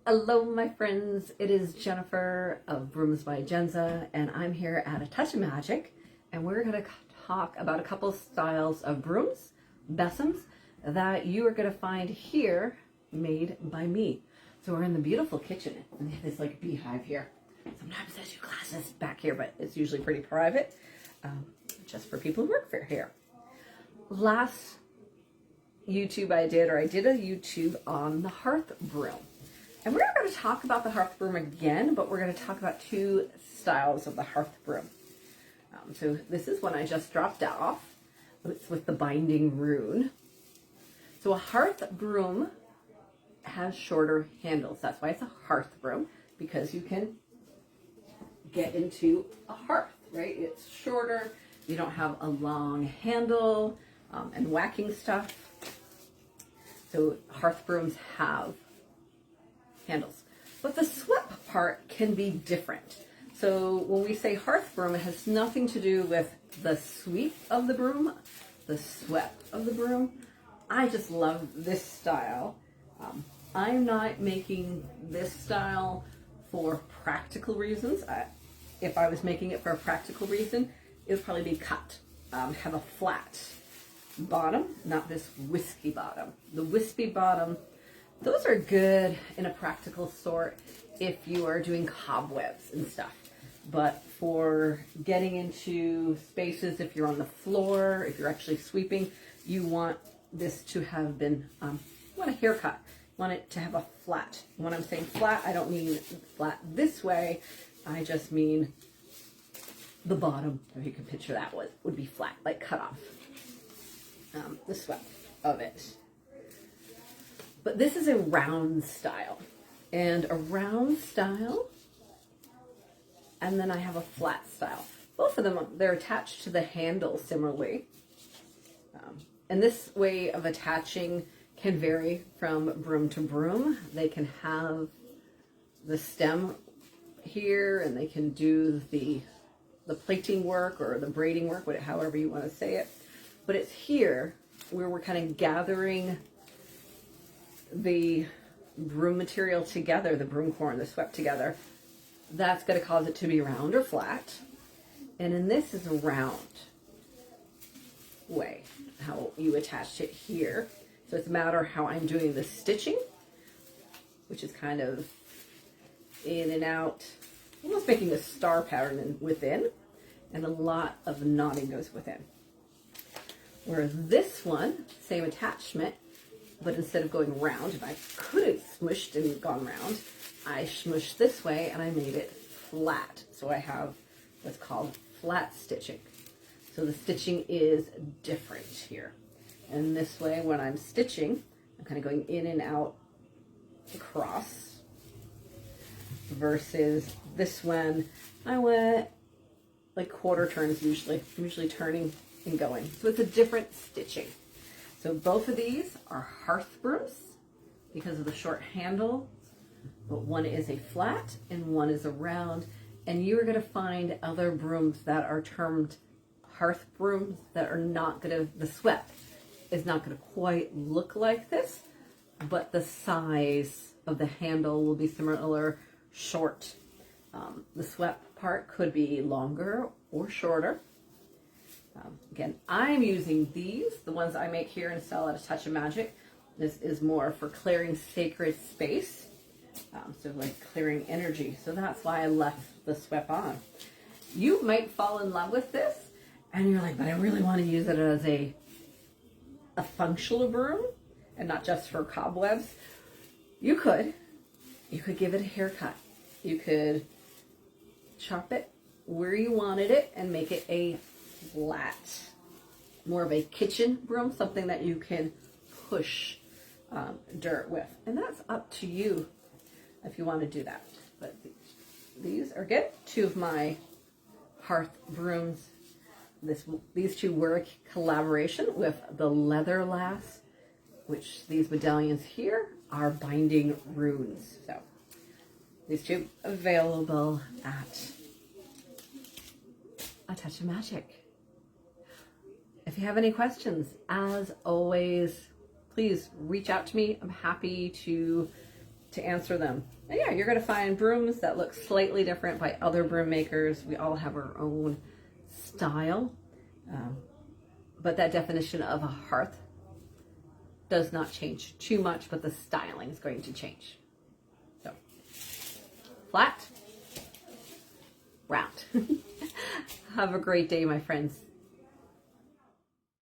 Hello my friends, it is Jennifer of Brooms by JENZA, and I'm here at A Touch of Magic, and we're going to talk about a couple styles of brooms, besoms, that you are going to find here made by me. So we're in the beautiful kitchen, and they have this like beehive here. Sometimes I do classes back here, but it's usually pretty private, just for people who work for here. Last YouTube I did a YouTube on the Hearth Broom. And we're not going to talk about the Hearth Broom again, but we're going to talk about two styles of the Hearth Broom. So this is one I just dropped off. It's with the binding rune. So a Hearth Broom has shorter handles. That's why it's a Hearth Broom, because you can get into a hearth, right? It's shorter. You don't have a long handle and whacking stuff. So Hearth Brooms have handles, but the swept part can be different. So when we say Hearth Broom, it has nothing to do with the sweep of the broom, the swept of the broom. I just love this style. I'm not making this style for practical reasons. If I was making it for a practical reason, it would probably be cut, have a flat bottom, not this wispy bottom. The wispy bottom, those are good in a practical sort if you are doing cobwebs and stuff. But for getting into spaces, if you're on the floor, if you're actually sweeping, you want this to have been, you want a haircut. You want it to have a flat. When I'm saying flat, I don't mean flat this way. I just mean the bottom, if you can picture that, would be flat, like cut off. The swept of it. But this is a round style, and a round style, and then I have a flat style. Both of them, they're attached to the handle similarly. And this way of attaching can vary from broom to broom. They can have the stem here, and they can do the plaiting work or the braiding work, however you want to say it. But it's here where we're kind of gathering the broom material together, the broom core, the swept together. That's going to cause it to be round or flat. And in this is a round way, how you attach it here. So it's a matter how I'm doing the stitching, which is kind of in and out, almost making a star pattern within, and a lot of knotting goes within. Where this one, same attachment, but instead of going round, if I could have smushed and gone round, I smushed this way and I made it flat. So I have what's called flat stitching. So the stitching is different here. And this way, when I'm stitching, I'm kind of going in and out across, versus this one, I went like quarter turns usually. I'm usually turning and going. So it's a different stitching. So both of these are Hearth Brooms because of the short handle, but one is a flat and one is a round. And you are going to find other brooms that are termed Hearth Brooms that are not going to, the swept is not going to quite look like this, but the size of the handle will be similar, short. The swept part could be longer or shorter. Again, I'm using these, the ones I make here and sell at A Touch of Magic. This is more for clearing sacred space, so like clearing energy. So that's why I left the swept on. You might fall in love with this, and you're like, but I really want to use it as a functional broom and not just for cobwebs. You could give it a haircut. You could chop it where you wanted it and make it a flat, more of a kitchen broom, something that you can push dirt with, and that's up to you if you want to do that. But these are good. Two of my Hearth Brooms. These two were a collaboration with the Leather Lass, which these medallions here are binding runes. So these two available at A Touch of Magic. If you have any questions, as always, please reach out to me. I'm happy to to answer them. And yeah, you're going to find brooms that look slightly different by other broom makers. We all have our own style. But that definition of a hearth does not change too much, but the styling is going to change. So, flat, round. Have a great day, my friends.